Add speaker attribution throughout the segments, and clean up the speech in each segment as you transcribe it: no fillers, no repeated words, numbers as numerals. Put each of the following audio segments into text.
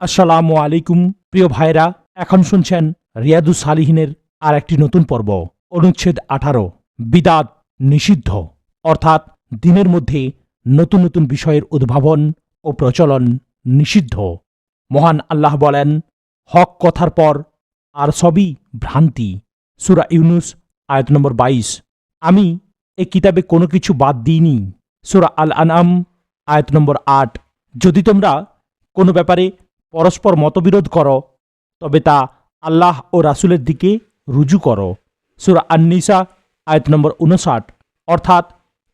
Speaker 1: আসসালামু আলাইকুম প্রিয় ভাইরা, এখন শুনছেন রিয়াদুস সালিহিনের আর একটি নতুন পর্ব। অনুচ্ছেদ 18, বিদাত নিষিদ্ধ, অর্থাৎ দিনের মধ্যে নতুন নতুন বিষয়ের উদ্ভাবন ও প্রচলন নিষিদ্ধ। মহান আল্লাহ বলেন, হক কথার পর আর সবই ভ্রান্তি। সূরা ইউনুস আয়াত নম্বর 22। আমি এ কিতাবে কোনো কিছু বাদ দিইনি। সূরা আল আনআম আয়াত নম্বর 8। যদি তোমরা কোনো ব্যাপারে পরস্পর মতবিরোধ করো তবে তা আল্লাহ ও রাসূলের দিকে রুজু করো। সূরা আন-নিসা আয়াত নম্বর 59, অর্থাৎ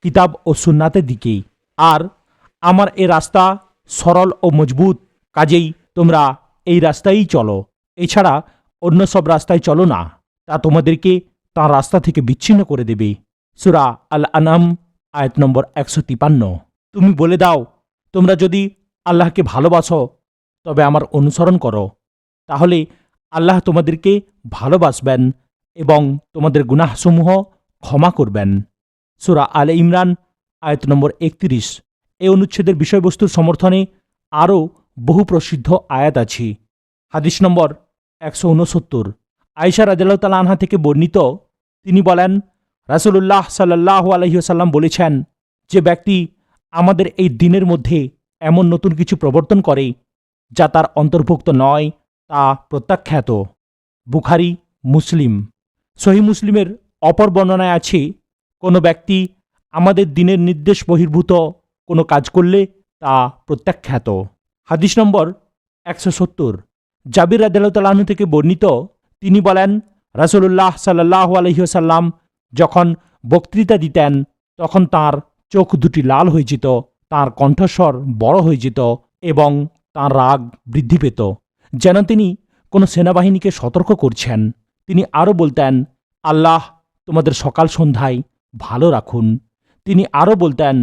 Speaker 1: কিতাব ও সুন্নাতের দিকে। আর আমার এ রাস্তা সরল ও মজবুত, কাজেই তোমরা এই রাস্তায়ই চলো। এছাড়া অন্য সব রাস্তায় চলো না, তা তোমাদেরকে তাঁর রাস্তা থেকে বিচ্ছিন্ন করে দেবে। সূরা আল আনআম আয়াত নম্বর 153। তুমি বলে দাও, তোমরা যদি আল্লাহকে ভালোবাসো তবে আমার অনুসরণ করো, তাহলে আল্লাহ তোমাদেরকে ভালোবাসবেন এবং তোমাদের গুনাহসমূহ ক্ষমা করবেন। সূরা আলে ইমরান আয়াত নম্বর 31। এই অনুচ্ছেদের বিষয়বস্তুর সমর্থনে আরও বহু প্রসিদ্ধ আয়াত আছে। হাদিস নম্বর 169। আয়েশা রাদিয়াল্লাহু তাআলা আনহা থেকে বর্ণিত, তিনি বলেন, রাসূলুল্লাহ সাল্লাল্লাহু আলাইহি ওয়াসাল্লাম বলেছেন, যে ব্যক্তি আমাদের এই দিনের মধ্যে এমন নতুন কিছু প্রবর্তন করে যা তার অন্তর্ভুক্ত নয়, তা প্রত্যাখ্যাত। বুখারী, মুসলিম। সহিহ মুসলিমের অপর বর্ণনায় আছে, কোনো ব্যক্তি আমাদের দিনের নির্দেশ বহির্ভূত কোনো কাজ করলে তা প্রত্যাখ্যাত। হাদিস নম্বর 170। জাবির রাদিয়াল্লাহু তাআলা আনহু থেকে বর্ণিত, তিনি বলেন, রাসূলুল্লাহ সাল্লাল্লাহু আলাইহি ওয়াসাল্লাম যখন বক্তৃতা দিতেন তখন তাঁর চোখ দুটি লাল হয়ে যেত, তাঁর কণ্ঠস্বর বড় হয়ে যেত এবং তাঁর রাগ বৃদ্ধি পেত, যেন তিনি কোনো সেনাবাহিনীকে সতর্ক করছেন। তিনি আরও বলতেন, আল্লাহ তোমাদের সকাল সন্ধ্যায় ভালো রাখুন। তিনি আরও বলতেন,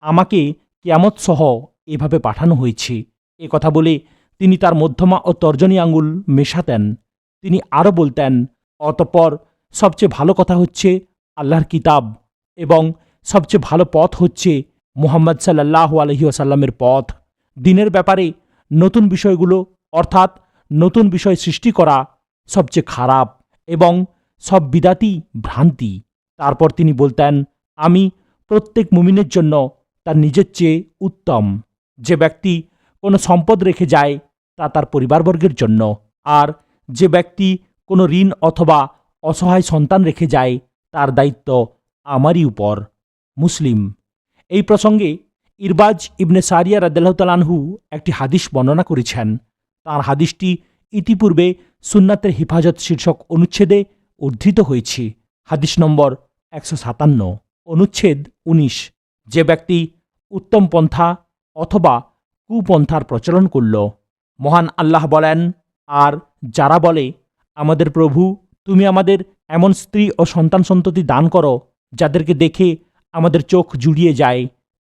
Speaker 1: আমাকে কিয়ামত সহ এভাবে পাঠানো হয়েছে। এ কথা বলে তিনি তার মধ্যমা ও তর্জনী আঙ্গুল মেশাতেন। তিনি আরও বলতেন, অতঃপর সবচেয়ে ভালো কথা হচ্ছে আল্লাহর কিতাব এবং সবচেয়ে ভালো পথ হচ্ছে মুহাম্মদ সাল্লাল্লাহু আলাইহি ওয়াসাল্লামের পথ। দিনের ব্যাপারে নতুন বিষয়গুলো, অর্থাৎ নতুন বিষয় সৃষ্টি করা সবচেয়ে খারাপ এবং সব বিদাতই ভ্রান্তি। তারপর তিনি বলতেন, আমি প্রত্যেক মুমিনের জন্য তার নিজের চেয়ে উত্তম। যে ব্যক্তি কোনো সম্পদ রেখে যায় তা তার পরিবারবর্গের জন্য, আর যে ব্যক্তি কোনো ঋণ অথবা অসহায় সন্তান রেখে যায় তার দায়িত্ব আমারই উপর। মুসলিম। এই প্রসঙ্গে ইরবাজ ইবনে সারিয়া রাদিয়াল্লাহু তাআলা আনহু একটি হাদিস বর্ণনা করেছেন। তাঁর হাদিসটি ইতিপূর্বে সুন্নাতের হিফাজত শীর্ষক অনুচ্ছেদে উদ্ধৃত হয়েছে। হাদিস নম্বর 157। অনুচ্ছেদ 19। যে ব্যক্তি উত্তম পন্থা অথবা কুপন্থার প্রচলন করল। মহান আল্লাহ বলেন, আর যারা বলে, আমাদের প্রভু, তুমি আমাদের এমন স্ত্রী ও সন্তান সন্ততি দান করো যাদেরকে দেখে আমাদের চোখ জুড়িয়ে যায়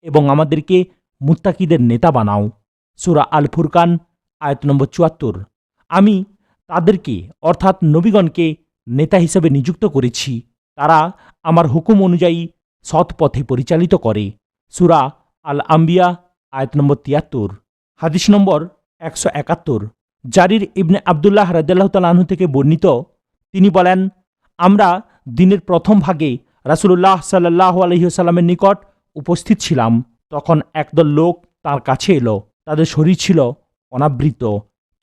Speaker 1: এবং আমাদেরকে মুত্তাকিদের নেতা বানাও। সূরা আল ফুরকান আয়াত নম্বর 74। আমি তাদেরকে, অর্থাৎ নবীগণকে নেতা হিসেবে নিযুক্ত করেছি। তারা আমার হুকুম অনুযায়ী সৎ পথে পরিচালিত করে। সূরা আল আম্বিয়া আয়াত নম্বর 73। হাদিস নম্বর 171। জারির ইবনে আবদুল্লাহ রাদিয়াল্লাহু তাআলা আনহু থেকে বর্ণিত, তিনি বলেন, আমরা দিনের প্রথম ভাগে রাসূলুল্লাহ সাল্লাল্লাহু আলাইহি ওয়াসাল্লামের নিকট উপস্থিত ছিলাম। তখন একদল লোক তার কাছে এলো। তাদের শরীর ছিল অনাবৃত,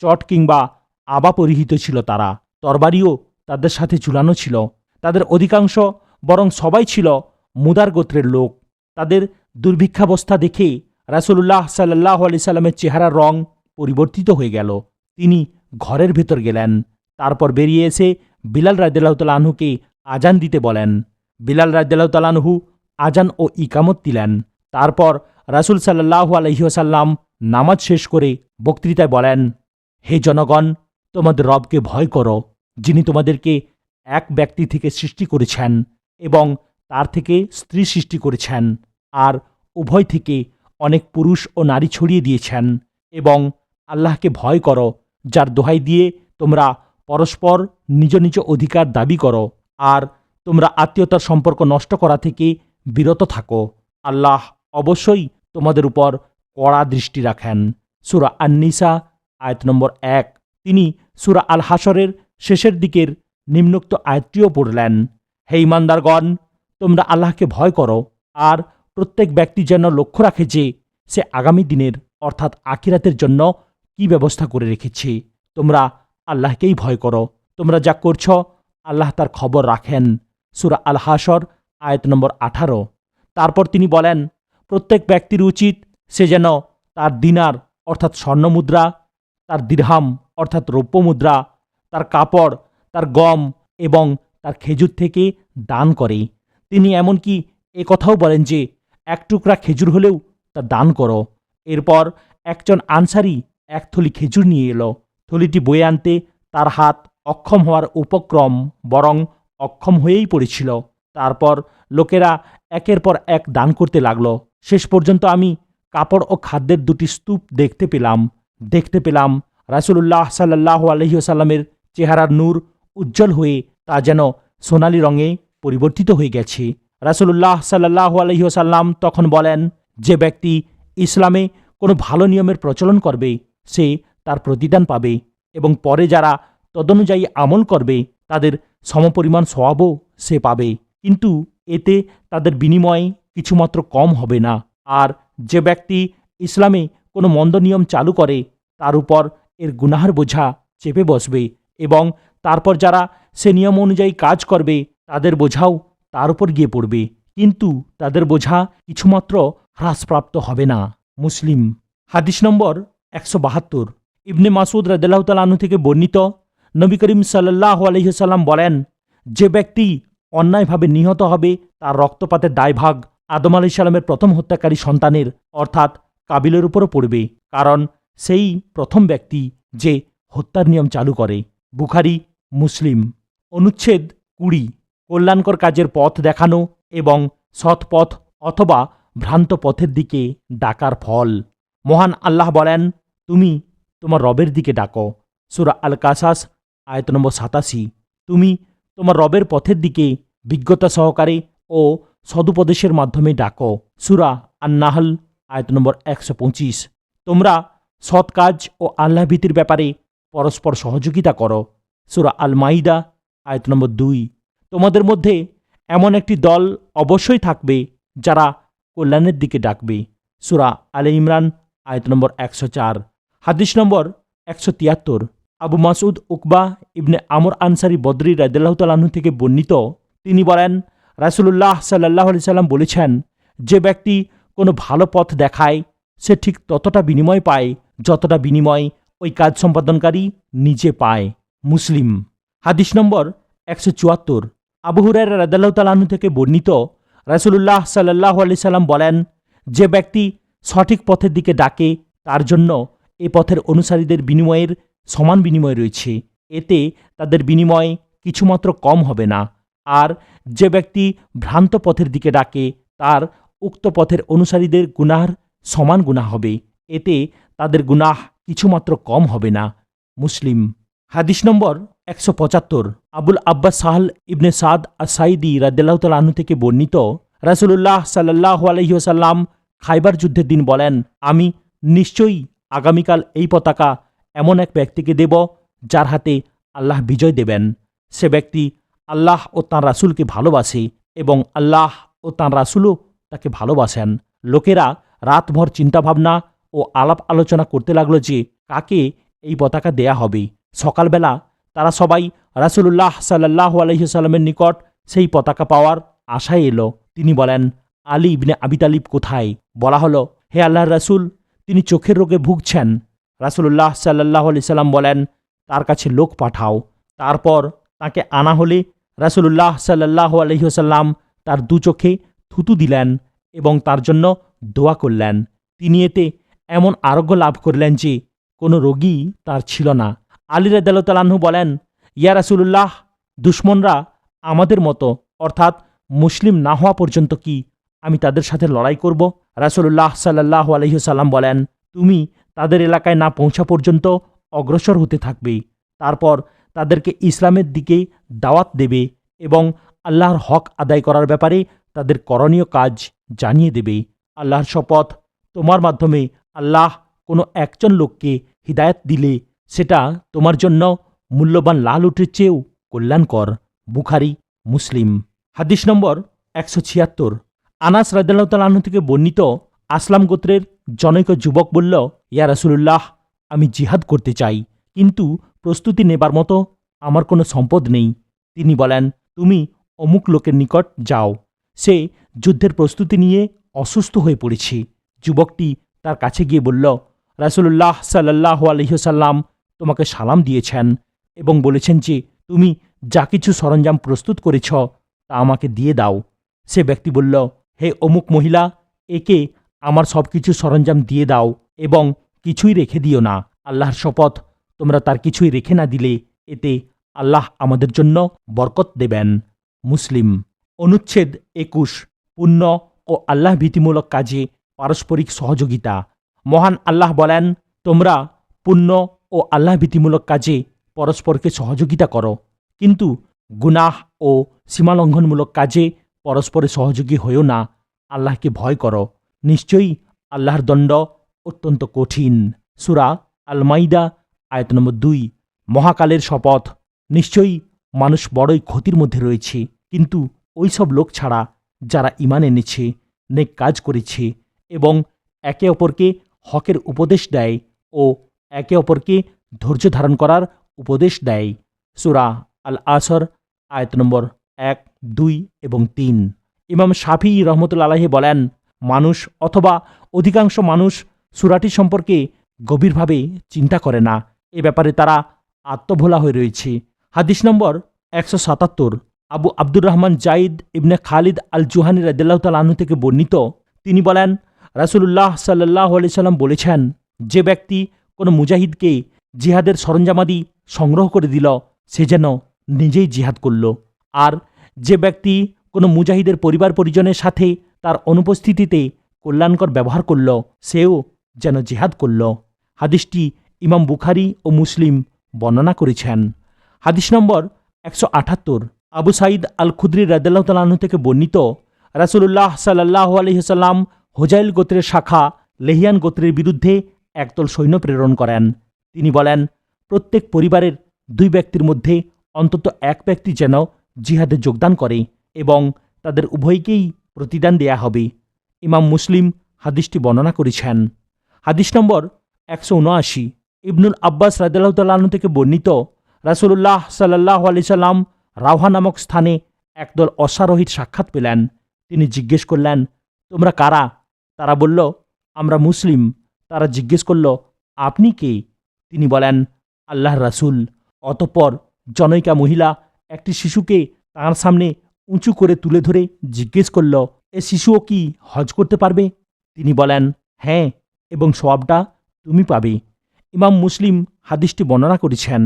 Speaker 1: চট কিংবা আবা পরিহিত ছিল তারা। তরবারিও তাদের সাথে ঝুলানো ছিল। তাদের অধিকাংশ, বরং সবাই ছিল মুদার গোত্রের লোক। তাদের দুর্ভিক্ষাবস্থা দেখে রাসূলুল্লাহ সাল্লাল্লাহু আলাইহি সাল্লামের চেহারার রং পরিবর্তিত হয়ে গেল। তিনি ঘরের ভেতর গেলেন। তারপর বেরিয়ে এসে বিলাল রাদিয়াল্লাহু তাআলা আনহুকে আজান দিতে বলেন। বিলাল রাদিয়াল্লাহু তাআলা আনহু আজান ও ইকামত দিলেন। তারপর রাসূল সাল্লাল্লাহু আলাইহি ওয়াসাল্লাম নামাজ শেষ করে বক্তৃতায় বলেন, হে জনগণ, তোমাদের রবকে ভয় করো, যিনি তোমাদেরকে এক ব্যক্তি থেকে সৃষ্টি করেছেন এবং তার থেকে স্ত্রী সৃষ্টি করেছেন, আর উভয় থেকে অনেক পুরুষ ও নারী ছড়িয়ে দিয়েছেন। এবং আল্লাহকে ভয় করো, যার দোহাই দিয়ে তোমরা পরস্পর নিজ নিজ অধিকার দাবি করো, আর তোমরা আত্মীয়তার সম্পর্ক নষ্ট করা থেকে বিরত থাকো। আল্লাহ অবশ্যই তোমাদের উপর কড়া দৃষ্টি রাখেন। সূরা আন-নিসা আয়াত নম্বর 1। তিনি সূরা আল হাশরের শেষের দিকের নিম্নোক্ত আয়াতটিও পড়লেন, হে ঈমানদারগণ, তোমরা আল্লাহকে ভয় করো, আর প্রত্যেক ব্যক্তি যেন লক্ষ্য রাখে যে সে আগামী দিনের অর্থাৎ আখিরাতের জন্য কি ব্যবস্থা করে রেখেছে। তোমরা আল্লাহকেই ভয় করো, তোমরা যা করছ আল্লাহ তার খবর রাখেন। সূরা আল হাশর আয়াত নম্বর 18। তারপর তিনি বলেন, প্রত্যেক ব্যক্তির উচিত সে যেন তার দিনার অর্থাৎ স্বর্ণমুদ্রা, তার দিরহাম অর্থাৎ রৌপ্য মুদ্রা, তার কাপড়, তার গম এবং তার খেজুর থেকে দান করে। তিনি এমনকি কথাও বলেন যে এক টুকরা খেজুর হলেও তা দান করো। এরপর একজন আনসারি এক থলি খেজুর নিয়ে এলো। থলিটি বয়ে আনতে তার হাত অক্ষম হওয়ার উপক্রম, বরং অক্ষম হয়েই পড়েছিল। তারপর লোকেরা একের পর এক দান করতে লাগলো। শেষ পর্যন্ত আমি কাপড় ও খাদ্যের দুটি স্তূপ দেখতে পেলাম রাসূলুল্লাহ সাল্লাল্লাহু আলাইহি ওয়াসাল্লামের চেহারার নূর উজ্জ্বল হয়ে তা যেন সোনালি রঙে পরিবর্তিত হয়ে গেছে। রাসূলুল্লাহ সাল্লাল্লাহু আলাইহি ওয়াসাল্লাম তখন বলেন, যে ব্যক্তি ইসলামে কোনো ভালো নিয়মের প্রচলন করবে সে তার প্রতিদান পাবে, এবং পরে যারা তদনুযায়ী আমল করবে তাদের সমপরিমাণ সওয়াবও সে পাবে, কিন্তু এতে তাদের বিনিময়ে কিছুমাত্র কম হবে না। আর যে ব্যক্তি ইসলামে কোনো মন্দ নিয়ম চালু করে তার উপর এর গুনাহের বোঝা চেপে বসবে, এবং তারপর যারা সে নিয়ম অনুযায়ী কাজ করবে তাদের বোঝাও তার উপর গিয়ে পড়বে, কিন্তু তাদের বোঝা কিছুমাত্র হ্রাসপ্রাপ্ত হবে না। মুসলিম। হাদিস নম্বর 172। ইবনে মাসউদ রাদিয়াল্লাহু তাআলা আনহু থেকে বর্ণিত, নবী করিম সাল্লাল্লাহু আলাইহি ওয়াসাল্লাম বলেন, যে ব্যক্তি অন্যায়ভাবে নিহত হবে তার রক্তপাতের দায়ভাগ আদম আলাইহিস সালামের প্রথম হত্যাকারী সন্তানের অর্থাৎ কাবিলের উপরও পড়বে, কারণ সেই প্রথম ব্যক্তি যে হত্যার নিয়ম চালু করে। বুখারী, মুসলিম। অনুচ্ছেদ 20। কল্যাণকর কাজের পথ দেখানো এবং সৎ পথ অথবা ভ্রান্ত পথের দিকে ডাকার ফল। মহান আল্লাহ বলেন, তুমি তোমার রবের দিকে ডাকো। সূরা আল কাসাস আয়াত নম্বর 87। তুমি তোমার রবের পথের দিকে বিজ্ঞতা সহকারে ও সদুপদেশের মাধ্যমে ডাকো। সূরা আন-নাহল আয়াত নম্বর 125। তোমরা সৎ কাজ ও আল্লাহ ভীতির ব্যাপারে পরস্পর সহযোগিতা করো। সূরা আল মাইদা আয়াত নম্বর 2। তোমাদের মধ্যে এমন একটি দল অবশ্যই থাকবে যারা কল্যাণের দিকে ডাকবে। সূরা আলে ইমরান আয়াত নম্বর 104। হাদিস নম্বর 173। আবু মাসউদ উকবা ইবনে আমর আনসারি বদরি রাদিয়াল্লাহু তাআলা আনহু থেকে বর্ণিত, তিনি বলেন, রাসূলুল্লাহ সাল্লাল্লাহু আলাইহি সাল্লাম বলেছেন, যে ব্যক্তি কোনো ভালো পথ দেখায় সে ঠিক ততটা বিনিময় পায় যতটা বিনিময় ওই কাজ সম্পাদনকারী নিজে পায়। মুসলিম। হাদিস নম্বর 174। আবু হুরায়রা রাদিয়াল্লাহু তাআলা আনহু থেকে বর্ণিত, রাসূলুল্লাহ সাল্লাল্লাহু আলাইহি সাল্লাম বলেন, যে ব্যক্তি সঠিক পথের দিকে ডাকে তার জন্য এ পথের অনুসারীদের বিনিময়ের সমান বিনিময় রয়েছে, এতে তাদের বিনিময় কিছুমাত্র কম হবে না। আর যে ব্যক্তি ভ্রান্ত পথের দিকে ডাকে তার উক্ত পথের অনুসারীদের গুনাহর সমান গুনাহ হবে, এতে তাদের গুনাহ কিছুমাত্র কম হবে না। মুসলিম। হাদিস নম্বর 175। আবুল আব্বাস সাহল ইবনে সাদ আস-সাঈদী রাদিয়াল্লাহু তাআলা আনহু থেকে বর্ণিত, রাসূলুল্লাহ সাল্লাল্লাহু আলাইহি ওয়াসাল্লাম খাইবার যুদ্ধের দিন বলেন, আমি নিশ্চয়ই আগামীকাল এই পতাকা এমন এক ব্যক্তিকে দেব যার হাতে আল্লাহ বিজয় দেবেন। সে ব্যক্তি আল্লাহ ও তাঁর রাসূলকে ভালোবাসে এবং আল্লাহ ও তাঁর রাসূলও তাকে ভালোবাসেন। লোকেরা রাতভর চিন্তাভাবনা ও আলাপ আলোচনা করতে লাগলো যে কাকে এই পতাকা দেয়া হবে। সকালবেলা তারা সবাই রাসূলুল্লাহ সাল্লাল্লাহু আলাইহি ওয়াসাল্লামের নিকট সেই পতাকা পাওয়ার আশায় এলো। তিনি বলেন, আলী ইবনে আবি তালিব কোথায়? বলা হলো, হে আল্লাহর রাসূল, তিনি চোখের রোগে ভুগছেন। রাসূলুল্লাহ সাল্লাল্লাহু আলাইহি সাল্লাম বলেন, তার কাছে লোক পাঠাও। তারপর তাকে আনা হলে রাসূলুল্লাহ সাল্লাল্লাহু আলাইহি ওয়াসাল্লাম তার দু চোখে থুতু দিলেন এবং তার জন্য দোয়া করলেন। তিনি এতে এমন আরোগ্য লাভ করলেন যে কোনো রোগী তার ছিল না। আলী রাদিয়াল্লাহু তাআলা আনহু বলেন, ইয়া রাসূলুল্লাহ, দুশমনরা আমাদের মতো অর্থাৎ মুসলিম না হওয়া পর্যন্ত কি আমি তাদের সাথে লড়াই করব? রাসূলুল্লাহ সাল্লাল্লাহু আলাইহি ওয়াসাল্লাম বলেন, তুমি তাদের এলাকায় না পৌঁছা পর্যন্ত অগ্রসর হতে থাকবে। তারপর তাদেরকে ইসলামের দিকে দাওয়াত দেবে এবং আল্লাহর হক আদায় করার ব্যাপারে তাদের করণীয় কাজ জানিয়ে দেবে। আল্লাহর শপথ, তোমার মাধ্যমে আল্লাহ কোনো একজন লোককে হিদায়াত দিলে সেটা তোমার জন্য মূল্যবান লাল উটের চেয়েও কল্যাণকর। বুখারী, মুসলিম। হাদিস নম্বর 176। আনাস রাদিয়াল্লাহু তাআলা আনহু থেকে বর্ণিত, আসলাম গোত্রের জনৈক যুবক বলল, ইয়া রাসূলুল্লাহ, আমি জিহাদ করতে চাই, কিন্তু প্রস্তুতি নেবার মতো আমার কোনো সম্পদ নেই। তিনি বলেন, তুমি অমুক লোকের নিকট যাও, সে যুদ্ধের প্রস্তুতি নিয়ে অসুস্থ হয়ে পড়েছে। যুবকটি তার কাছে গিয়ে বলল, রাসূলুল্লাহ সাল্লাল্লাহু আলাইহি ওয়াসাল্লাম তোমাকে সালাম দিয়েছেন এবং বলেছেন যে তুমি যা কিছু সরঞ্জাম প্রস্তুত করেছ তা আমাকে দিয়ে দাও। সে ব্যক্তি বলল, হে অমুক মহিলা, একে আমার সব কিছু সরঞ্জাম দিয়ে দাও এবং কিছুই রেখে দিও না। আল্লাহর শপথ, তোমরা তার কিছুই রেখে না দিলে এতে আল্লাহ আমাদের জন্য বরকত দেবেন। মুসলিম। অনুচ্ছেদ 21। পুণ্য ও আল্লাহ ভীতিমূলক কাজে পারস্পরিক সহযোগিতা। মহান আল্লাহ বলেন, তোমরা পুণ্য ও আল্লাহ ভীতিমূলক কাজে পরস্পরকে সহযোগিতা করো, কিন্তু গুনাহ ও সীমালঙ্ঘনমূলক কাজে পরস্পরের সহযোগী হয়েও না। আল্লাহকে ভয় করো, নিশ্চয়ই আল্লাহর দণ্ড অত্যন্ত কঠিন। সূরা আল মাইদা, আয়াত নম্বর 2। মহাকালের শপথ, নিশ্চয়ই মানুষ বড়ই ক্ষতির মধ্যে রয়েছে, কিন্তু ওই সব লোক ছাড়া যারা ঈমান এনেছে, নেক কাজ করেছে এবং একে অপরকে হকের উপদেশ দেয় ও একে অপরকে ধৈর্য ধারণ করার উপদেশ দেয়। সূরা আল আসর, আয়াত নম্বর 1, 2 এবং 3। ইমাম শাফিঈ রহমতুল্লাহ আলাইহি বলেন, মানুষ অথবা অধিকাংশ মানুষ সূরাটি সম্পর্কে গভীরভাবে চিন্তা করে না। এ ব্যাপারে তারা আত্মভোলা হয়ে রয়েছে। হাদিস নম্বর 177। আবু আব্দুর রহমান জাইদ ইবনে খালিদ আল জুহানি রাদিয়াল্লাহু তাআলা আনহু থেকে বর্ণিত, তিনি বলেন, রাসূলুল্লাহ সাল্লাল্লাহু আলাইহি সাল্লাম বলেছেন, যে ব্যক্তি কোনো মুজাহিদকে জিহাদের সরঞ্জামাদি সংগ্রহ করে দিল, সে যেন নিজেই জিহাদ করল। আর যে ব্যক্তি কোনো মুজাহিদের পরিবার পরিজনের সাথে তার অনুপস্থিতিতে কল্যাণকর ব্যবহার করল, সেও যেন জিহাদ করল। হাদিসটি ইমাম বুখারী ও মুসলিম বর্ণনা করেছেন। হাদিস নম্বর 178। আবু সাঈদ আল খুদরি রাদিয়াল্লাহু তাআলা আনহু থেকে বর্ণিত, রাসূলুল্লাহ সাল্লাল্লাহু আলাইহি ওয়াসাল্লাম হুজাইল গোত্রের শাখা লেহিয়ান গোত্রের বিরুদ্ধে একদল সৈন্য প্রেরণ করেন। তিনি বলেন, প্রত্যেক পরিবারের 2 ব্যক্তির মধ্যে অন্তত এক ব্যক্তি যেন জিহাদে যোগদান করে এবং তাদের উভয়কেই প্রতিদান দেয়া হবে। ইমাম মুসলিম হাদিসটি বর্ণনা করেছেন। হাদিস নম্বর 179। ইবনুল আব্বাস রাদিয়াল্লাহু তাআলা আনহু থেকে বর্ণিত, রাসূলুল্লাহ সাল্লাল্লাহু আলাইহি সাল্লাম রাওহা নামক স্থানে একদল অশ্বারোহীর সাক্ষাৎ পেলেন। তিনি জিজ্ঞেস করলেন, তোমরা কারা? তারা বলল, আমরা মুসলিম। তারা জিজ্ঞেস করল, আপনি কে? তিনি বলেন, আল্লাহর রাসূল। অতঃপর জনৈকা মহিলা একটি শিশুকে তাঁর সামনে উঁচু করে তুলে ধরে জিজ্ঞেস করল, এ শিশুও কি হজ করতে পারবে? তিনি বলেন, হ্যাঁ, এবং সওয়াবটা তুমি পাবে। ইমাম মুসলিম হাদিসটি বর্ণনা করেছেন।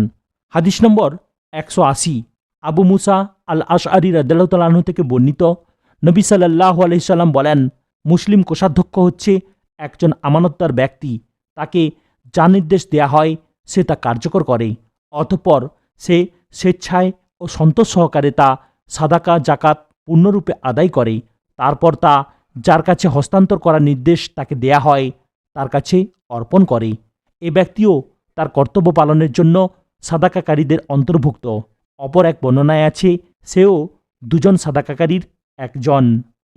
Speaker 1: হাদিস নম্বর 180। আবু মুসা আল আশআরী রাদিয়াল্লাহু তাআলা আনহু থেকে বর্ণিত, নবী সাল্লাল্লাহু আলাইহি সাল্লাম বলেন, মুসলিম কোষাধ্যক্ষ হচ্ছে একজন আমানতদার ব্যক্তি। তাকে যা নির্দেশ দেয়া হয় সে তা কার্যকর করে, অতঃপর সে স্বেচ্ছায় ও সন্তোষ সহকারে তা সাদাকা জাকাত পূর্ণরূপে আদায় করে। তারপর তা যার কাছে হস্তান্তর করার নির্দেশ তাকে দেয়া হয় তার কাছে অর্পণ করে। এ ব্যক্তিও তার কর্তব্য পালনের জন্য সাদাকাকারীদের অন্তর্ভুক্ত। অপর এক বর্ণনায় আছে, সেও 2 জন সাদাকাকারীর একজন।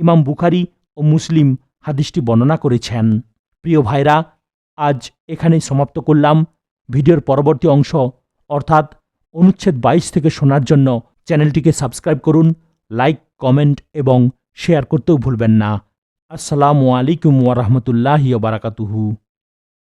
Speaker 1: ইমাম বুখারী ও মুসলিম হাদিসটি বর্ণনা করেছেন। প্রিয় ভাইরা, আজ এখানেই সমাপ্ত করলাম। ভিডিওর পরবর্তী অংশ অর্থাৎ অনুচ্ছেদ 22 থেকে শোনার জন্য চ্যানেলটিকে সাবস্ক্রাইব করুন, লাইক, কমেন্ট এবং শেয়ার করতেও ভুলবেন না। আসসালামু আলাইকুম ওয়া রাহমাতুল্লাহি ওয়া বারাকাতুহু।